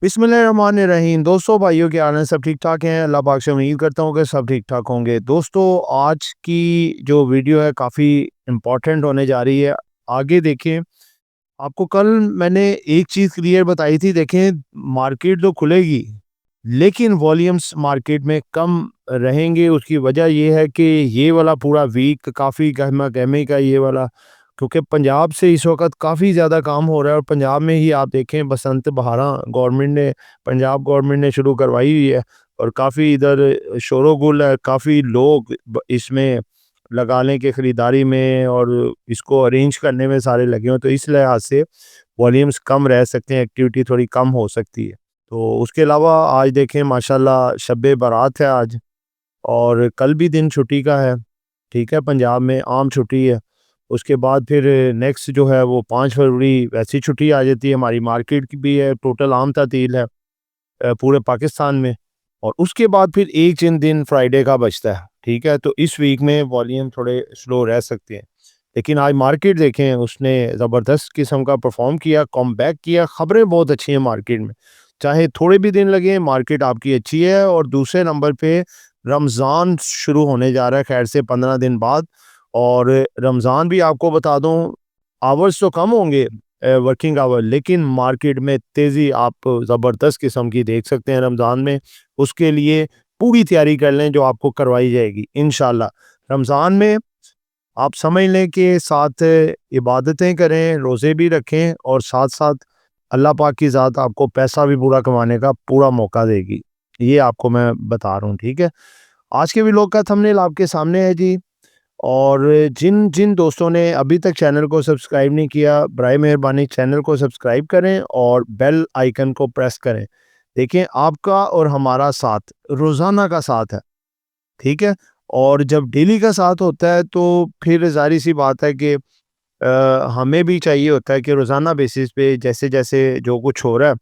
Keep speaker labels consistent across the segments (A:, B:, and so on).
A: बिस्मिल्लाहिर्रहमानिर्रहीम। दोस्तों, भाइयों क्या हाल है? सब ठीक ठाक हैं? अल्लाह पाक से उम्मीद करता हूँ कि सब ठीक ठाक होंगे। दोस्तों, आज की जो वीडियो है काफ़ी इम्पोर्टेंट होने जा रही है। आगे देखें, आपको कल मैंने एक चीज़ क्लियर बताई थी। देखें, मार्केट तो खुलेगी लेकिन वॉल्यूम्स मार्केट में कम रहेंगे। उसकी वजह ये है कि ये वाला पूरा वीक काफ़ी गहमा गहमी का ये वाला, क्योंकि पंजाब से इस वक्त काफ़ी ज़्यादा काम हो रहा है। और पंजाब में ही आप देखें, बसंत बहारां गवर्नमेंट ने, पंजाब गवर्नमेंट ने शुरू करवाई हुई है और काफ़ी इधर शोर-ओ-गुल है। काफ़ी लोग इसमें लगा लें कि ख़रीदारी में और इसको अरेंज करने में सारे लगे हों, तो इस लिहाज से वॉल्यूम्स कम रह सकते हैं, एक्टिविटी थोड़ी कम हो सकती है। तो उसके अलावा आज देखें, माशाल्लाह शब-ए बारात है आज, और कल भी दिन छुट्टी का है। ठीक है, पंजाब में आम छुट्टी है। उसके बाद फिर नेक्स्ट जो है वो 5 फरवरी वैसी छुट्टी आ जाती है। हमारी मार्केट की भी है, टोटल आम तातील है पूरे पाकिस्तान में। और उसके बाद फिर एक दिन फ्राइडे का बचता है। ठीक है, तो इस वीक में वॉल्यूम थोड़े स्लो रह सकते हैं। लेकिन आज मार्केट देखें, उसने ज़बरदस्त किस्म का परफॉर्म किया, कमबैक किया। खबरें बहुत अच्छी हैं मार्केट में, चाहे थोड़े भी दिन लगे, मार्केट आपकी अच्छी है। और दूसरे नंबर पे रमज़ान शुरू होने जा रहा है, खैर से 15 दिन बाद। और रमज़ान भी आपको बता दूं, आवर्स तो कम होंगे, वर्किंग आवर, लेकिन मार्केट में तेज़ी आप ज़बरदस्त किस्म की देख सकते हैं रमज़ान में। उसके लिए पूरी तैयारी कर लें जो आपको करवाई जाएगी इंशाल्लाह। रमज़ान में आप समझ लें कि साथ इबादतें करें, रोज़े भी रखें, और साथ-साथ अल्लाह पाक की ज़ात आपको पैसा भी पूरा कमाने का पूरा मौका देगी। ये आपको मैं बता रहा हूँ, ठीक है? आज के व्लॉग का थंबनेल आपके सामने है जी। और जिन जिन दोस्तों ने अभी तक चैनल को सब्सक्राइब नहीं किया, बराए मेहरबानी चैनल को सब्सक्राइब करें और बेल आइकन को प्रेस करें। देखें, आपका और हमारा साथ रोज़ाना का साथ है, ठीक है? और जब डेली का साथ होता है तो फिर ज़ाहिर-सी बात है कि हमें भी चाहिए होता है कि रोज़ाना बेसिस पे जैसे-जैसे जो कुछ हो रहा है,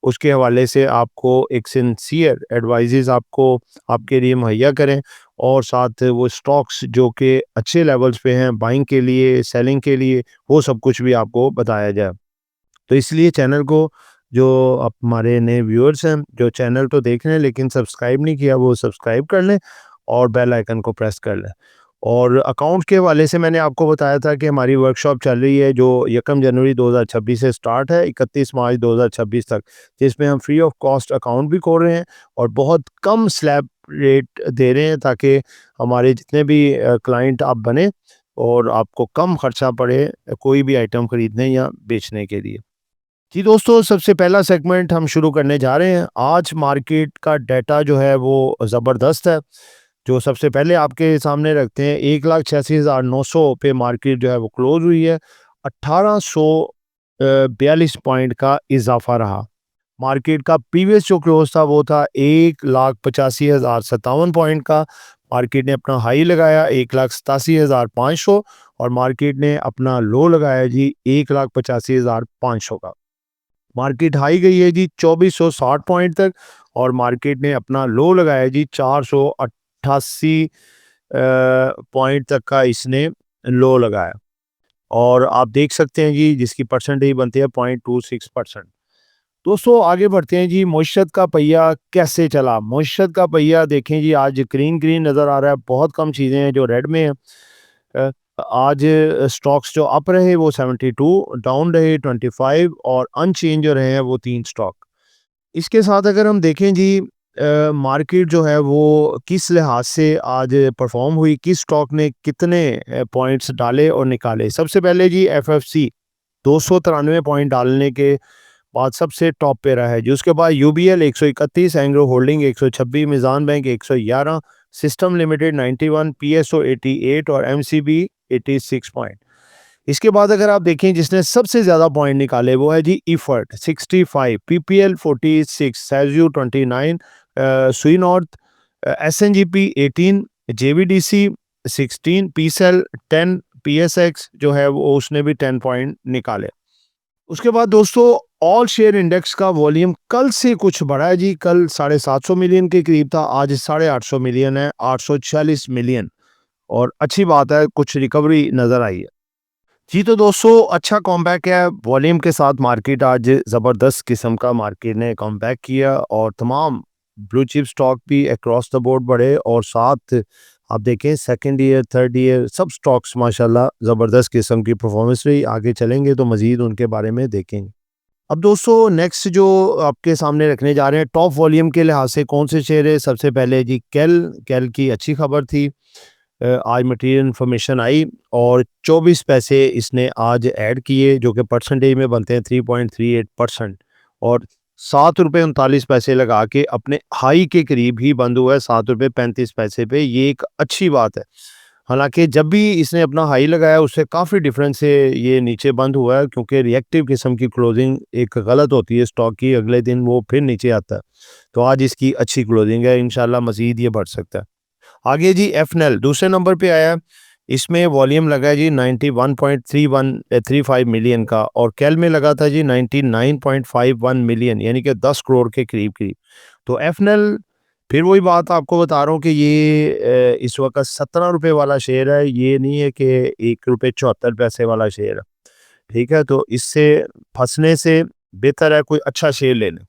A: उसके हवाले से आपको एक सिंसियर एडवाइसेस आपको आपके लिए मुहैया करें। और साथ वो स्टॉक्स जो कि अच्छे लेवल्स पे हैं बाइंग के लिए, सेलिंग के लिए, वो सब कुछ भी आपको बताया जाए। तो इसलिए चैनल को, जो हमारे नए व्यूअर्स हैं, जो चैनल तो देख रहे हैं लेकिन सब्सक्राइब नहीं किया, वो सब्सक्राइब कर लें और बेल आइकन को प्रेस कर लें। और अकाउंट के हवाले से मैंने आपको बताया था कि हमारी वर्कशॉप चल रही है जो 1 जनवरी 2026 से स्टार्ट है, 31 मार्च 2026 तक, जिसमें हम फ्री ऑफ कॉस्ट अकाउंट भी खोल रहे हैं और बहुत कम स्लैब रेट दे रहे हैं, ताकि हमारे जितने भी क्लाइंट आप बने और आपको कम खर्चा पड़े कोई भी आइटम खरीदने या बेचने के लिए। जी दोस्तों, सबसे पहला सेगमेंट हम शुरू करने जा रहे हैं। आज मार्केट का डाटा जो है वो ज़बरदस्त है। जो सबसे पहले आपके सामने रखते हैं, 1,86,900 पे मार्केट जो है वो क्लोज हुई है। 1842 पॉइंट का इजाफा रहा। मार्केट का प्रीवियस जो क्लोज था वो था 1,85,057 पॉइंट का। मार्केट ने अपना हाई लगाया 1,87,500 और मार्केट ने अपना लो लगाया जी 1,85,500 का। मार्केट हाई गई है जी 2460 पॉइंट तक और मार्केट ने अपना लो लगाया जी 488 पॉइंट तक का इसने लो लगाया। और आप देख सकते हैं जी, जिसकी परसेंटेज बनती है 0.26%। दोस्तों, आगे बढ़ते हैं जी। मईशत का पहिया कैसे चला? मईशत का पहिया देखें जी, आज ग्रीन ग्रीन नज़र आ रहा है। बहुत कम चीज़ें हैं जो रेड में हैं। अ, आज स्टॉक्स जो अप रहे वो 72, डाउन रहे 25 और अनचेंज जो रहे हैं वो 3 स्टॉक। इसके साथ अगर हम देखें जी, मार्केट जो है वो किस लिहाज से आज परफॉर्म हुई, किस स्टॉक ने कितने पॉइंट्स डाले और निकाले। सबसे पहले जी एफएफसी 293 पॉइंट डालने के बाद सबसे टॉप पे रहा है जी। उसके बाद यूबीएल 131, एंग्रो होल्डिंग 126, मिजान बैंक 111, सिस्टम लिमिटेड 91, पीएसओ 88 और एमसीबी 86 पॉइंट। इसके बाद अगर आप देखें, जिसने सबसे ज़्यादा पॉइंट निकाले वो है जी इफर्ट 65, पीपीएल 46, सैजू 29, सुई नॉर्थ, एसएनजीपी 18, जेवीडीसी 16, पीसेल 10, पीएसएक्स जो है वो उसने भी 10 पॉइंट निकाले। उसके बाद दोस्तों, ऑल शेयर इंडेक्स का वॉल्यूम कल से कुछ बढ़ा है जी। कल 750 मिलियन के करीब था, आज 850 मिलियन है, 846 मिलियन। और अच्छी बात है, कुछ रिकवरी नज़र आई है। जी तो दोस्तों अच्छा कॉमबैक है वॉल्यूम के साथ मार्केट आज ज़बरदस्त किस्म का मार्केट ने कॉमबैक किया और तमाम ब्लू चिप स्टॉक भी अक्रॉस द बोर्ड बढ़े और साथ आप देखें सेकंड ईयर थर्ड ईयर सब स्टॉक्स माशाल्लाह ज़बरदस्त किस्म की परफॉर्मेंस रही। आगे चलेंगे तो मज़ीद उनके बारे में देखेंगे। अब दोस्तों नेक्स्ट जो आपके सामने रखने जा रहे हैं टॉप वॉल्यूम के लिहाज से कौन से शेयर है। सबसे पहले जी कैल की अच्छी खबर थी। आज मटेरियल इन्फॉर्मेशन आई और 24 पैसे इसने आज ऐड किए जो कि परसेंटेज में बनते हैं 3.38% और 7 रुपये 39 पैसे लगा के अपने हाई के करीब ही बंद हुआ है 7 रुपये 35 पैसे पे। ये एक अच्छी बात है। हालांकि जब भी इसने अपना हाई लगाया उससे काफ़ी डिफरेंस से ये नीचे बंद हुआ है क्योंकि रिएक्टिव किस्म की क्लोजिंग एक गलत होती है स्टॉक की, अगले दिन वो फिर नीचे आता है। तो आज इसकी अच्छी क्लोजिंग है, इंशाल्लाह मज़ीद ये बढ़ सकता है। आगे जी एफनेल दूसरे नंबर पे आया। इसमें वॉल्यूम लगा है जी 91.35 मिलियन का और कैल में लगा था जी 99.51 मिलियन यानी कि 10 करोड़ के करीब करीब। तो एफनेल फिर वही बात आपको बता रहा हूँ कि ये इस वक्त 17 रुपये वाला शेयर है, ये नहीं है कि 1 रुपये 74 पैसे वाला शेयर है। ठीक है, तो इससे फंसने से बेहतर है कोई अच्छा शेयर ले लें।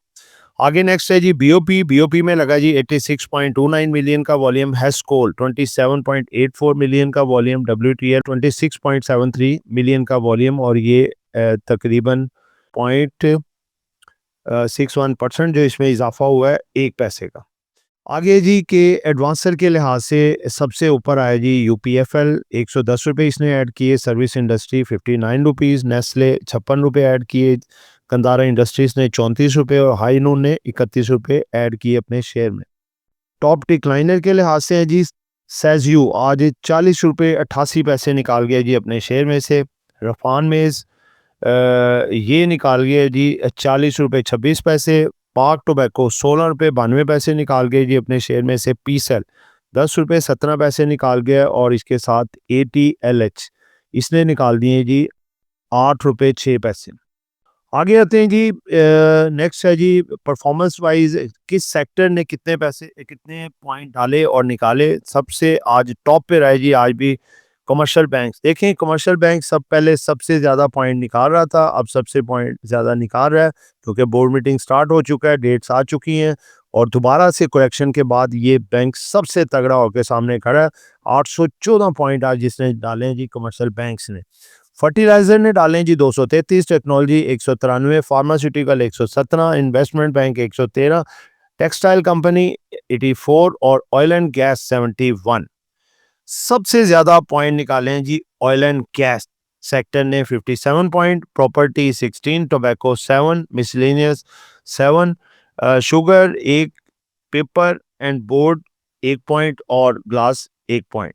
A: आगे नेक्स्ट है जी बीओपी में लगा जी 86.29 मिलियन का वॉल्यूम, हेस्कोल 27.84 मिलियन का वॉल्यूम, डब्ल्यूटीएल 26.73 मिलियन का वॉल्यूम और ये तकरीबन 0.61% जो इसमें इजाफा हुआ है 1 पैसे का। आगे जी के एडवांसर के लिहाज से सबसे ऊपर आया जी यूपीएफएल 110 रुपये इसने ऐड किए, सर्विस इंडस्ट्री 59 रुपीज़, नेस्ले 56 रुपये ऐड किए, कंदारा इंडस्ट्रीज ने 34 रुपये और हाई नून ने 31 रुपये ऐड किए अपने शेयर में। टॉप डिक्लाइनर के लिहाज से है जी सेजयू आज 40 रुपये 88 पैसे निकाल गया जी अपने शेयर में से। रफान मेज़ ये निकाल गया जी 40 रुपये 26 पैसे। पाक टोबैको 16 रुपये 92 पैसे निकाल गए जी अपने शेयर में से। पीसेल 10 रुपये 17 पैसे निकाल गया और इसके साथ ATLH इसने निकाल दिए जी 8 रुपये 6 पैसे। आगे आते हैं जी नेक्स्ट है जी परफॉर्मेंस वाइज किस सेक्टर ने कितने पैसे कितने पॉइंट डाले और निकाले। सबसे आज टॉप पे रहे जी आज भी कमर्शियल बैंक। देखें कमर्शियल बैंक सब पहले सबसे ज़्यादा पॉइंट निकाल रहा था, अब सबसे पॉइंट ज़्यादा निकाल रहा है क्योंकि बोर्ड मीटिंग स्टार्ट हो चुका है, डेट्स आ चुकी हैं और दोबारा से करेक्शन के बाद ये बैंक सबसे तगड़ा होकर सामने खड़ा है। 814 पॉइंट आज जिसने डाले हैं जी कमर्शियल बैंक्स ने। फर्टिलाइजर ने डाले जी 233, technology 193, pharmaceutical 117, investment bank 113, textile company 84 और ऑयल एंड गैस 71। सबसे ज्यादा पॉइंट निकाले हैं जी ऑयल एंड गैस सेक्टर ने 57 point, property 16, tobacco 7, miscellaneous 7, sugar 1, paper and board 1 point और ग्लास 1 पॉइंट।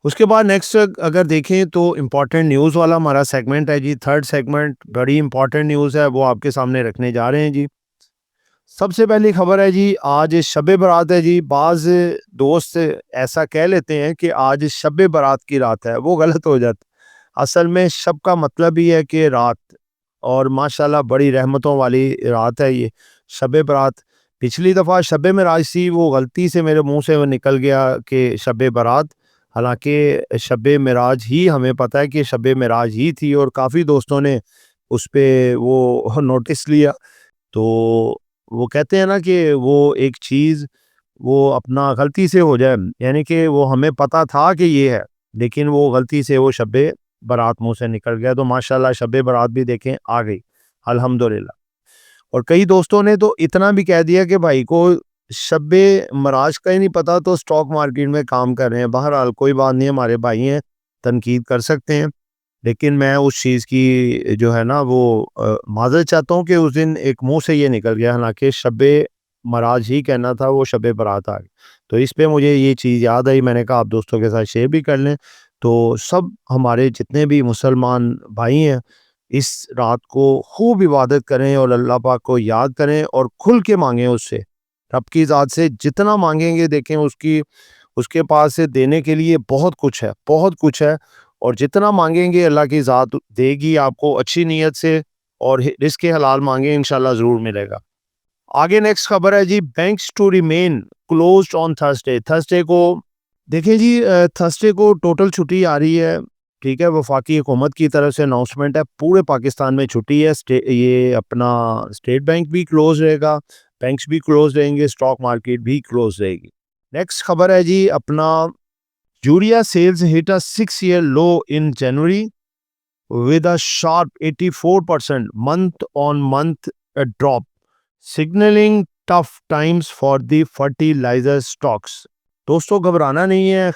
A: उसके बाद नेक्स्ट अगर देखें तो इम्पॉर्टेंट न्यूज़ वाला हमारा सेगमेंट है जी, थर्ड सेगमेंट बड़ी इंपॉर्टेंट न्यूज़ है वो आपके सामने रखने जा रहे हैं जी। सबसे पहली खबर है जी आज शब बारात है जी। बाज़ दोस्त ऐसा कह लेते हैं कि आज शब बारात की रात है, वो गलत हो जाता है। असल में शब का मतलब ही है कि रात और माशाल्लाह बड़ी रहमतों वाली रात है ये शब बारात। पिछली दफ़ा शब मेराज थी, वो गलती से मेरे मुंह से वो निकल गया कि शब बारात, हालांकि शब मेराज ही हमें पता है कि शब मेराज ही थी और काफ़ी दोस्तों ने उस पे वो नोटिस लिया। तो वो कहते हैं ना कि वो एक चीज़ वो अपना गलती से हो जाए, यानी कि वो हमें पता था कि ये है लेकिन वो गलती से वो शब बारात मुंह से निकल गया। तो माशाल्लाह शब बारात भी देखें आ गई अल्हम्दुलिल्लाह। और कई दोस्तों ने तो इतना भी कह दिया कि भाई को शब मराज का ही नहीं पता तो स्टॉक मार्केट में काम कर रहे हैं। बहरहाल कोई बात नहीं, हमारे भाई हैं, तनकीद कर सकते हैं, लेकिन मैं उस चीज़ की जो है ना वो माज़रत चाहता हूँ कि उस दिन एक मुँह से ये निकल गया, हालाँकि शब मराज ही कहना था, वो शब बारात आ गई। तो इस पे मुझे ये चीज़ याद आई, मैंने कहा आप दोस्तों के साथ शेयर भी कर लें। तो सब हमारे जितने भी मुसलमान भाई हैं, इस रात को खूब इबादत करें और अल्लाह पाक को याद करें और खुल के माँगें उससे। रब की ज़ात से जितना माँगेंगे देखें उसके पास से देने के लिए बहुत कुछ है, बहुत कुछ है और जितना मांगेंगे अल्लाह की ज़ात देगी आपको अच्छी नीयत से और रिज़्क़ हलाल मांगे इंशाल्लाह ज़रूर मिलेगा। आगे नेक्स्ट खबर है जी banks to remain closed on Thursday. Thursday को देखें जी थर्सडे को टोटल छुट्टी आ रही है ठीक है, वफाकी हुकूमत की तरफ से अनाउंसमेंट है, पूरे पाकिस्तान में छुट्टी है। ये अपना स्टेट बैंक भी क्लोज रहेगा, बैंक्स भी क्लोज रहेंगे, स्टॉक मार्केट भी क्लोज रहेगी। नेक्स्ट खबर है जी अपना urea sales hit a 6-year low in January with a sharp 84% month-on-month drop, signaling tough times for the fertilizer stocks. दोस्तों घबराना नहीं है,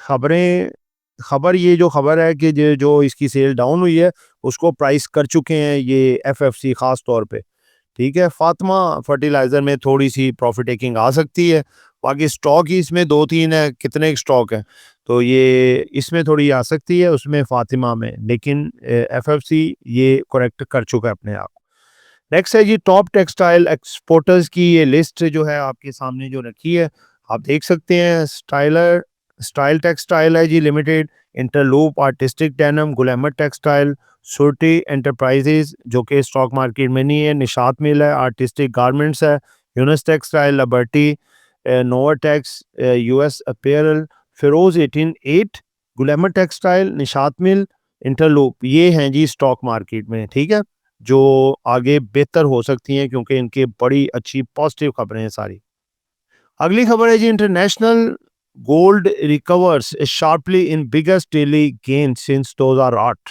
A: ये जो खबर है कि जो इसकी सेल डाउन हुई है उसको प्राइस कर चुके हैं ये एफएफसी खास तौर पे। ठीक है, फातिमा फर्टिलाइजर में थोड़ी सी प्रॉफिट टेकिंग आ सकती है, बाकी स्टॉक ही इसमें 2-3 है, कितने स्टॉक है तो ये इसमें थोड़ी आ सकती है, उसमें फातिमा में, लेकिन एफएफसी ये करेक्ट कर चुका है अपने आप। नेक्स्ट है जी टॉप टेक्सटाइल एक्सपोर्टर्स की ये लिस्ट जो है आपके सामने जो रखी है, आप देख सकते हैं। स्टाइल टेक्सटाइल है जी लिमिटेड, इंटरलूप आर्टिस्टिक डेनम, गुलैमर टेक्सटाइल, सुरती एंटरप्राइजेज जो कि स्टॉक मार्केट में नहीं है, निशात मिल है, आर्टिस्टिक गारमेंट्स है, Yunus textile, Liberty, Novatex, US apparel, Feroze 188, गुलैमर टेक्सटाइल, निशात मिल, इंटरलूप, ये हैं जी स्टॉक मार्केट में। ठीक है, जो आगे बेहतर हो सकती हैं क्योंकि इनके बड़ी अच्छी पॉजिटिव खबरें हैं सारी। अगली खबर है जी इंटरनेशनल गोल्ड रिकवर्स शार्पली इन बिगेस्ट डेली गेन सिंस 2008।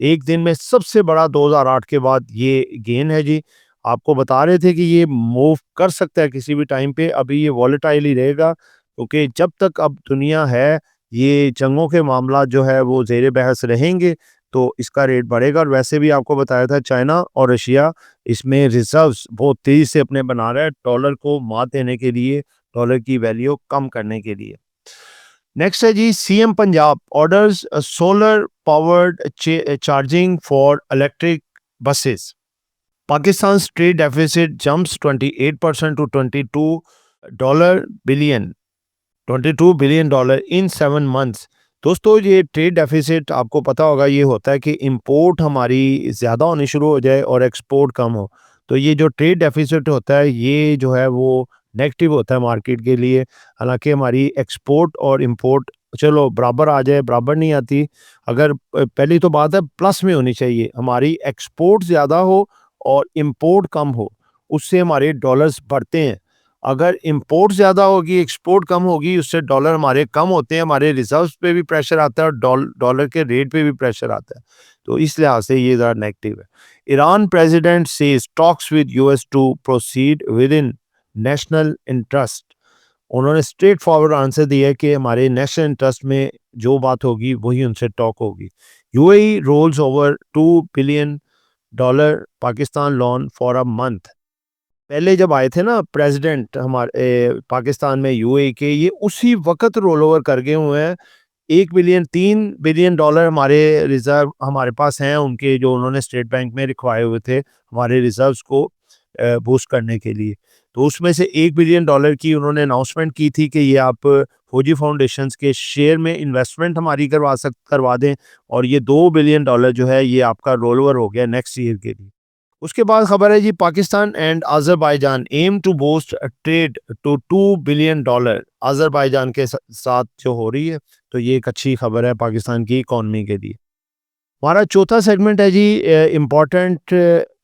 A: एक दिन में सबसे बड़ा 2008 के बाद ये गेन है जी। आपको बता रहे थे कि ये मूव कर सकता है किसी भी टाइम पे, अभी ये वॉलेटाइल ही रहेगा क्योंकि जब तक अब दुनिया है ये जंगों के मामला जो है वो जेर बहस रहेंगे तो इसका रेट बढ़ेगा। और वैसे भी आपको बताया था चाइना और रशिया इसमें रिजर्व्स बहुत तेजी से अपने बना रहा है डॉलर को मात देने के लिए, डॉलर की वैल्यू कम करने के लिए। नेक्स्ट है जी CM Punjab orders solar powered charging for electric buses. Pakistan trade deficit jumps 28% to $22 billion in 7 months. दोस्तों ये ट्रेड डेफिसिट आपको पता होगा ये होता है कि इंपोर्ट हमारी ज़्यादा होनी शुरू हो जाए और एक्सपोर्ट कम हो, तो ये जो ट्रेड डेफिसिट होता है ये जो है वो नेगेटिव होता है मार्केट के लिए। हालांकि हमारी एक्सपोर्ट और इंपोर्ट चलो बराबर आ जाए, बराबर नहीं आती, अगर पहली तो बात है प्लस में होनी चाहिए, हमारी एक्सपोर्ट ज़्यादा हो और इंपोर्ट कम हो, उससे हमारे डॉलर्स बढ़ते हैं। अगर इंपोर्ट ज़्यादा होगी, एक्सपोर्ट कम होगी, उससे डॉलर हमारे कम होते हैं, हमारे रिजर्व्स पे भी प्रेशर आता है और डॉलर के रेट पे भी प्रेशर आता है, तो इस लिहाज से ये ज़रा नेगेटिव है। Iran president says talks with US to proceed with in national interest. उन्होंने स्ट्रेट फॉरवर्ड आंसर दिया कि हमारे नेशनल इंटरेस्ट में जो बात होगी वही उनसे टॉक होगी। UAE rolls over $2 billion Pakistan loan for a month. पहले जब आए थे ना प्रेसिडेंट हमारे पाकिस्तान में यूएई के, ये उसी वक्त रोल ओवर कर गए हुए हैं। $3 बिलियन हमारे रिजर्व हमारे पास हैं उनके, जो उन्होंने स्टेट बैंक में रखवाए हुए थे हमारे रिजर्व्स को बूस्ट करने के लिए। तो उसमें से $1 बिलियन की उन्होंने अनाउंसमेंट की थी कि ये आप फौजी फाउंडेशंस के शेयर में इन्वेस्टमेंट हमारी करवा दें, और ये $2 बिलियन जो है ये आपका रोल ओवर हो गया नेक्स्ट ईयर के लिए। उसके बाद खबर है जी Pakistan and Azerbaijan aim to boost trade to $2 billion Azerbaijan के साथ जो हो रही है, तो ये एक अच्छी खबर है पाकिस्तान की इकॉनमी के लिए। हमारा चौथा सेगमेंट है जी इम्पोर्टेंट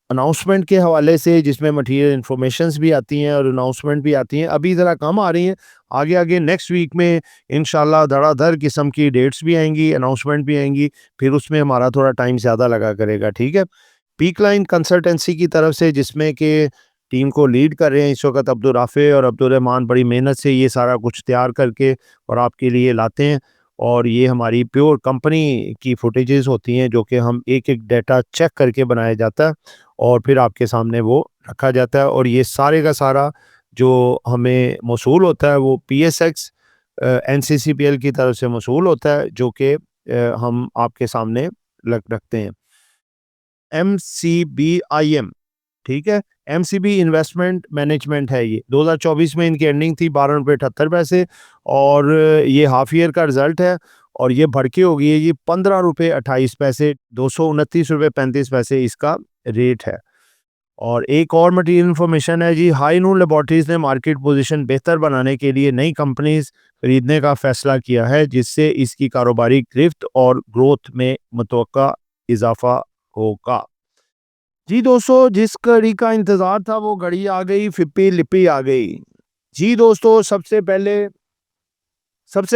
A: अनाउंसमेंट के हवाले से, जिसमें मटीरियल इन्फॉर्मेशंस भी आती हैं और अनाउंसमेंट भी आती हैं, अभी ज़रा कम आ रही हैं, आगे आगे नेक्स्ट वीक में इंशाल्लाह धड़ाधड़ किस्म की डेट्स भी आएंगी, अनाउंसमेंट भी आएंगी, फिर उसमें हमारा थोड़ा टाइम ज़्यादा लगा करेगा। ठीक है, पीक लाइन कंसल्टेंसी की तरफ से जिसमें कि टीम को लीड कर रहे हैं इस वक्त अब्दुल राफे और अब्दुल रहमान, बड़ी मेहनत से ये सारा कुछ तैयार करके और आपके लिए लाते हैं, और ये हमारी प्योर कंपनी की फुटेजेस होती हैं जो कि हम एक एक डाटा चेक करके बनाया जाता है और फिर आपके सामने वो रखा जाता है, और ये सारे का सारा जो हमें मौसूल होता है वो PSX NCCPL की तरफ से मौसूल होता है, जो कि हम आपके सामने रखते हैं। MCBIM, ठीक है, MCB इन्वेस्टमेंट मैनेजमेंट है ये। 2024 में इनकी एंडिंग थी ₹12.78 और ये हाफ ईयर का रिजल्ट है, और ये बढ़ के हो गई है ये ₹15.28, ₹229.35 इसका रेट है। और एक और मटेरियल इन्फॉर्मेशन है जी, हाई नून लेबॉरेटरीज ने मार्केट पोजीशन बेहतर बनाने के लिए नई कंपनीज खरीदने का फैसला किया है, जिससे इसकी कारोबारी गिरफ्त और ग्रोथ में मुतवक्का इजाफा होगा। जी दोस्तों, जिस घड़ी का इंतजार था वो घड़ी आ गई, फिप्पी लिपि आ गई। जी दोस्तों, सबसे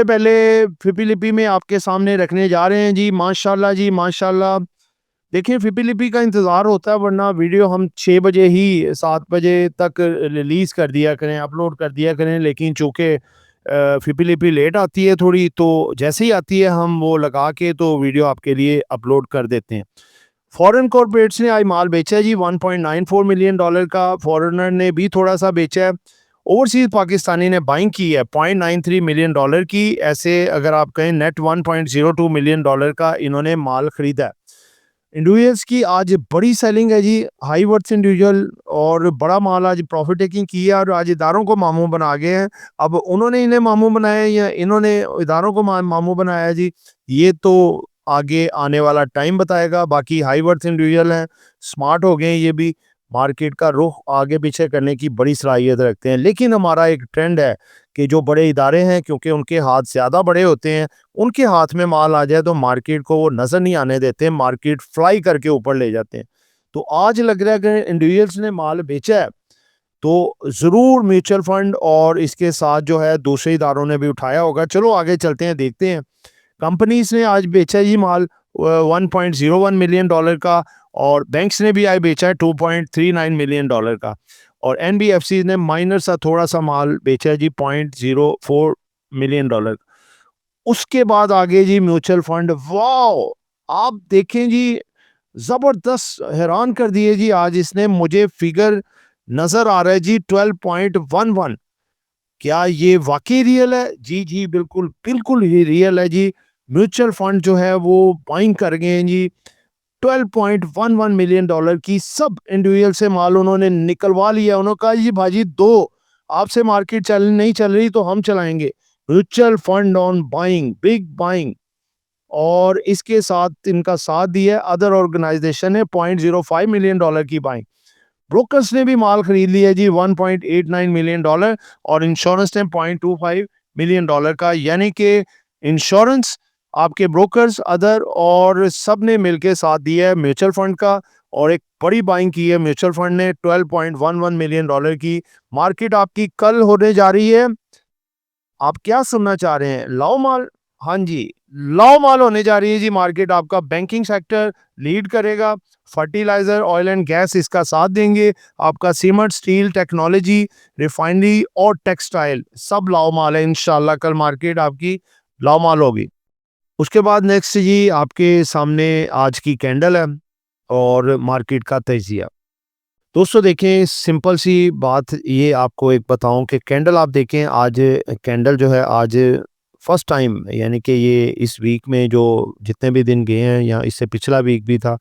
A: पहले फिप्पी लिपि में आपके सामने रखने जा रहे हैं जी, माशाल्लाह जी माशाल्लाह। देखिए, फिप्पी लिपि का इंतज़ार होता है, वरना वीडियो हम 6 बजे ही 7 बजे तक रिलीज़ कर दिया करें, अपलोड कर दिया करें, लेकिन चूँकि फिप्पी लिपि लेट आती है थोड़ी, तो जैसे ही आती है हम वो लगा के तो वीडियो आपके लिए अपलोड कर देते हैं। फॉरेन कॉर्पोरेट्स ने आज माल बेचा है जी, $1.94 मिलियन का। फॉरेनर ने भी थोड़ा-सा बेचा है। ओवरसीज़ पाकिस्तानी ने बाइंग की है $0.93 मिलियन की। ऐसे अगर आप कहें नेट $1.02 मिलियन का इन्होंने माल खरीदा है। इंडिविजुअल्स की आज बड़ी सेलिंग है जी, हाई वर्थ इंडिविजुअल, और बड़ा माल आज प्रॉफिट टेकिंग की है और आज इदारों को मामू बना गए हैं। अब उन्होंने इन्हें मामू बनाया या इन्होंने इदारों को मामू बनाया है जी, ये तो आगे आने वाला टाइम बताएगा। बाकी हाई वर्थ इंडिविजुअल हैं, स्मार्ट हो गए हैं, ये भी मार्केट का रुख आगे पीछे करने की बड़ी सलाहियत रखते हैं। लेकिन हमारा एक ट्रेंड है कि जो बड़े इदारे हैं, क्योंकि उनके हाथ ज़्यादा बड़े होते हैं, उनके हाथ में माल आ जाए तो मार्केट को वो नज़र नहीं आने देते, मार्केट फ्लाई करके ऊपर ले जाते हैं। तो आज लग रहा है कि इंडिविजुअल्स ने माल बेचा है, तो ज़रूर म्यूचुअल फंड और इसके साथ जो है दूसरे इदारों ने भी उठाया होगा। चलो आगे चलते हैं, देखते हैं। कंपनीज ने आज बेचा जी माल $1.01 मिलियन का, और बैंक्स ने भी आज बेचा है $2.39 मिलियन का, और एनबीएफसी ने माइनर सा थोड़ा सा माल बेचा है जी $0.04 मिलियन। उसके बाद आगे जी म्यूचुअल फंड, वाओ! आप देखें जी, जबरदस्त हैरान कर दिए जी, आज इसने मुझे फिगर नजर आ रहा है जी 12.11। क्या ये वाकई रियल है? जी जी, बिल्कुल बिल्कुल ही रियल है जी। म्यूचुअल फंड जो है वो बाइंग कर गए हैं जी 12.11 मिलियन की। सब इंडिविजुअल से माल उन्होंने निकलवा लिया। उन्होंने कहा जी भाजी दो, आपसे मार्केट चल नहीं चल रही तो हम चलाएंगे। Mutual fund on buying, big buying, और इसके साथ इनका साथ दिया अदर ऑर्गेनाइजेशन है $0.05 मिलियन की बाइंग। ब्रोकर्स ने भी माल खरीद लिया जी $1.89 मिलियन, और इंश्योरेंस ने $0.25 मिलियन का। यानी कि इंश्योरेंस, आपके ब्रोकर्स, अदर और सब ने मिलकर साथ दिया है म्यूचुअल फंड का, और एक बड़ी बाइंग की है म्यूचुअल फंड ने $12.11 मिलियन की। मार्केट आपकी कल होने जा रही है, आप क्या सुनना चाह रहे हैं? लाओ माल। हाँ जी, लाओ माल होने जा रही है जी मार्केट। आपका बैंकिंग सेक्टर लीड करेगा, फर्टिलाइजर, ऑयल एंड गैस इसका साथ देंगे, आपका सीमेंट, स्टील, टेक्नोलॉजी, रिफाइनरी और टेक्सटाइल सब लाओ माल है। इंशाल्लाह कल मार्केट आपकी लाओ माल होगी। उसके बाद नेक्स्ट जी आपके सामने आज की कैंडल है और मार्केट का तजिया। दोस्तों देखें, सिंपल सी बात ये आपको एक बताऊं कि कैंडल आप देखें, आज कैंडल जो है आज फर्स्ट टाइम, यानी कि ये इस वीक में जो जितने भी दिन गए हैं, या इससे पिछला वीक भी था,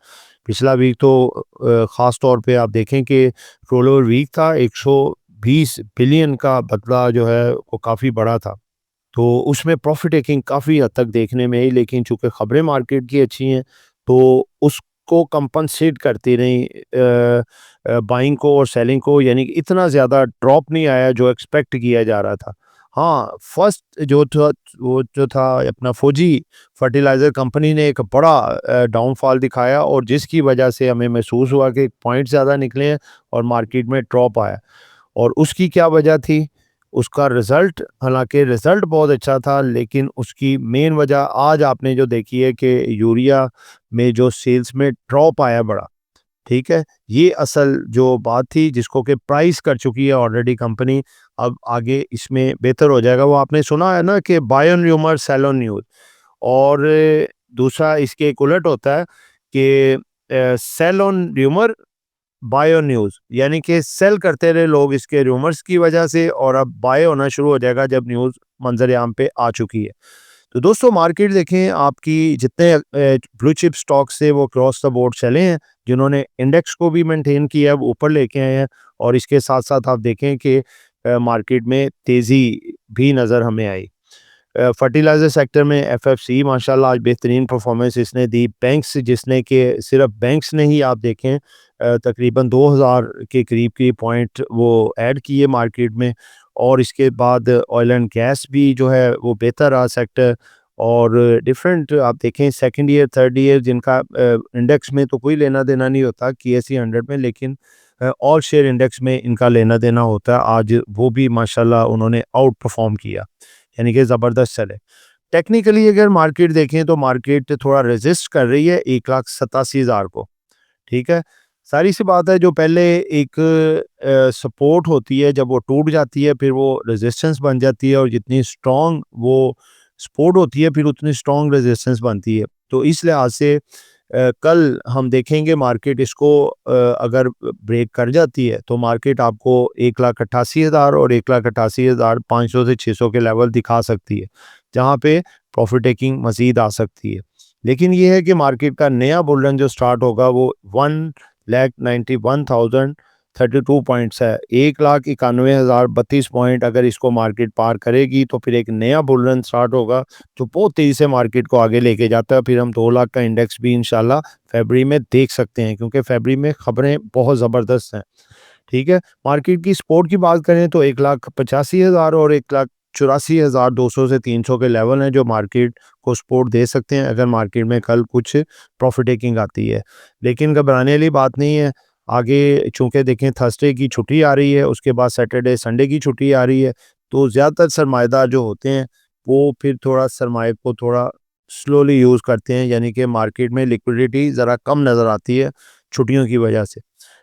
A: पिछला वीक तो ख़ास तौर पे आप देखें कि रोल ओवर वीक था, 120 बिलियन का बदला जो है वो काफ़ी बड़ा था। तो उसमें प्रॉफिट टेकिंग काफ़ी हद तक देखने में आई, लेकिन चूँकि ख़बरें मार्केट की अच्छी हैं तो उसको कंपनसेट करती रहीं बाइंग को और सेलिंग को, यानी कि इतना ज़्यादा ड्रॉप नहीं आया जो एक्सपेक्ट किया जा रहा था। हाँ, फर्स्ट जो था वो जो था अपना फौजी फर्टिलाइज़र कंपनी ने एक बड़ा डाउनफॉल दिखाया, और जिसकी वजह से हमें महसूस हुआ कि पॉइंट ज़्यादा निकले हैं और मार्केट में ड्रॉप आया। और उसकी क्या वजह थी? उसका रिज़ल्ट, हालाँकि रिज़ल्ट बहुत अच्छा था, लेकिन उसकी मेन वजह आज आपने जो देखी है कि यूरिया में जो सेल्स में ड्रॉप आया बड़ा, ठीक है? ये असल जो बात थी, जिसको कि प्राइस कर चुकी है ऑलरेडी कंपनी, अब आगे इसमें बेहतर हो जाएगा। वो आपने सुना है ना कि buy on rumour sell on news, और दूसरा इसके एक उलट होता है कि sell on rumour buy on news, यानी कि सेल करते रहे लोग इसके रूमर्स की वजह से, और अब बाय होना शुरू हो जाएगा जब न्यूज़ मंजर-ए-आम पे आ चुकी है। तो दोस्तों मार्केट देखें, आपकी जितने ब्लू चिप स्टॉक्स थे वो क्रॉस द बोर्ड चले हैं, जिन्होंने इंडेक्स को भी मेंटेन किया है, वो ऊपर लेके आए हैं, और इसके साथ-साथ आप देखें कि मार्केट में तेज़ी भी नज़र हमें आई। फर्टिलाइज़र सेक्टर में एफएफसी माशाल्लाह आज बेहतरीन परफॉर्मेंस इसने दी। बैंक्स जिसने कि सिर्फ बैंक्स ने ही आप देखें तकरीबन 2000 के करीब की पॉइंट वो ऐड किए मार्केट में। और इसके बाद ऑयल एंड गैस भी जो है वो बेहतर रहा सेक्टर। और डिफरेंट आप देखें सेकंड ईयर थर्ड ईयर जिनका इंडेक्स में तो कोई लेना देना नहीं होता KSE 100 में, लेकिन ऑल शेयर इंडेक्स में इनका लेना देना होता है। आज वो भी माशाल्लाह उन्होंने आउट परफॉर्म किया, यानी कि ज़बरदस्त चले। टेक्निकली अगर मार्केट देखें तो मार्केट थोड़ा रेजिस्ट कर रही है 1,87,000 को, ठीक है। सारी सी बात है, जो पहले एक सपोर्ट होती है जब वो टूट जाती है फिर वो रेजिस्टेंस बन जाती है, और जितनी स्ट्रॉन्ग वो सपोर्ट होती है फिर उतनी स्ट्रॉन्ग रेजिस्टेंस बनती है। तो इस लिहाज से कल हम देखेंगे मार्केट इसको अगर ब्रेक कर जाती है तो मार्केट आपको 1,88,000 और 1,88,500 से 600 के लेवल दिखा सकती है, जहाँ पे प्रॉफिट टेकिंग मज़ीद आ सकती है। लेकिन ये है कि मार्केट का नया बुल रन जो स्टार्ट होगा वो 1,91,032 पॉइंट्स है। 1,91,032 पॉइंट अगर इसको मार्केट पार करेगी तो फिर एक नया बुल रन स्टार्ट होगा जो बहुत तेज़ी से मार्केट को आगे लेके जाता है। फिर हम 2 लाख का इंडेक्स भी इंशाल्लाह फरवरी में देख सकते हैं, क्योंकि फरवरी में खबरें बहुत ज़बरदस्त हैं, ठीक है। मार्केट की सपोर्ट की बात करें तो 1,85,000 और 1,84,200 से 300 के लेवल हैं जो मार्केट को सपोर्ट दे सकते हैं अगर मार्केट में कल कुछ प्रॉफिट टेकिंग आती है। लेकिन घबराने वाली बात नहीं है। आगे चूँकि देखें थर्सडे की छुट्टी आ रही है, उसके बाद सैटरडे संडे की छुट्टी आ रही है, तो ज़्यादातर सरमाएदार जो होते हैं वो फिर थोड़ा सरमाए को थोड़ा स्लोली यूज़ करते हैं, यानी कि मार्केट में लिक्विडिटी ज़रा कम नज़र आती है छुट्टियों की वजह से,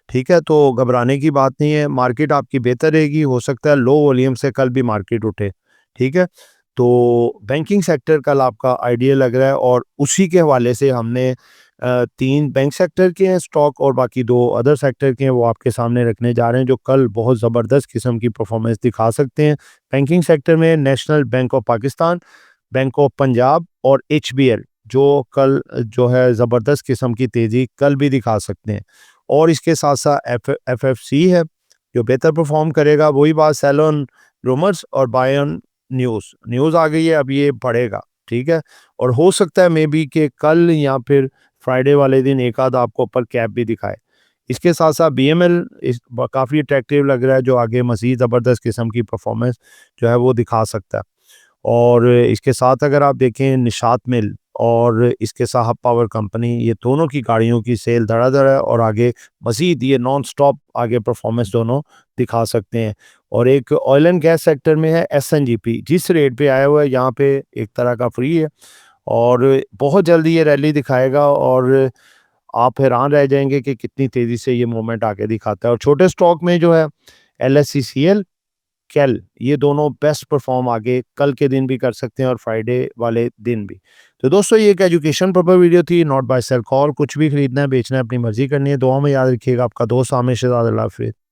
A: ठीक है। तो घबराने की बात नहीं है, मार्केट आपकी बेहतर रहेगी, हो सकता है लो वॉल्यूम से कल भी मार्केट उठे, ठीक है। तो बैंकिंग सेक्टर कल आपका आइडियल लग रहा है, और उसी के हवाले से हमने 3 बैंक सेक्टर के हैं स्टॉक और बाकी 2 अदर सेक्टर के हैं, वो आपके सामने रखने जा रहे हैं जो कल बहुत ज़बरदस्त किस्म की परफॉर्मेंस दिखा सकते हैं। बैंकिंग सेक्टर में national bank of Pakistan, bank of Punjab और HBL जो कल जो है ज़बरदस्त किस्म की तेज़ी कल भी दिखा सकते हैं। और इसके साथ-साथ FFC है जो बेहतर परफॉर्म करेगा। वही बात सेलोन रूमर्स और बायन न्यूज़ आ गई है, अब ये बढ़ेगा, ठीक है। और हो सकता है मे बी कि कल या फिर फ्राइडे वाले दिन एक आध आपको ऊपर कैप भी दिखाए। इसके साथ-साथ BML काफ़ी अट्रैक्टिव लग रहा है जो आगे मज़ीद ज़बरदस्त किस्म की परफॉर्मेंस जो है वो दिखा सकता है। और इसके साथ अगर आप देखें निशात मिल और इसके साहब पावर कंपनी, ये दोनों की गाड़ियों की सेल धड़ाधड़ है और आगे मज़ीद ये नॉन स्टॉप आगे परफॉर्मेंस दोनों दिखा सकते हैं। और एक ऑयल एंड गैस सेक्टर में है SNGP, जिस रेट पे आया हुआ है यहाँ पे एक तरह का फ्री है, और बहुत जल्दी ये रैली दिखाएगा और आप हैरान रह जाएंगे कि कितनी तेज़ी से ये मूवमेंट आगे दिखाता है। और छोटे स्टॉक में जो है LSCCL, कैल, ये दोनों बेस्ट परफॉर्म आगे कल के दिन भी कर सकते हैं और फ्राइडे वाले दिन भी। तो दोस्तों ये एक एजुकेशन पर्पस वीडियो थी, नॉट बाय सेल कॉल। कुछ भी खरीदना है बेचना है अपनी मर्जी करनी है। दुआ में याद रखिएगा, आपका दोस्त आमिर शहजाद। अल्लाह हाफिज़।